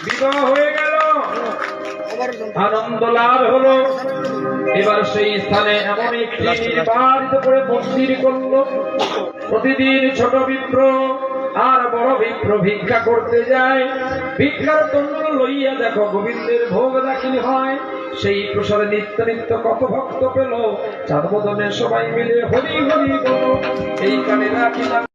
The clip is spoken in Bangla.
বিবাহ হয়ে গেল, আনন্দ লাভ হলো। এবার সেই স্থানে এমন একটি নির্বাচিত করে মন্দির করল। প্রতিদিন ছোট বিপ্র আর বড় বিপ্র ভিক্ষা করতে যায়। ভিক্ষার তন্ডুল লইয়া দেখো গোবিন্দের ভোগ দাখিল হয়। সেই প্রসাদে নিত্য নিত্য কত ভক্ত পেল। চাঁদ বদনে সবাই মিলে হরি হরি বলো। এই কানে রাখিলাম।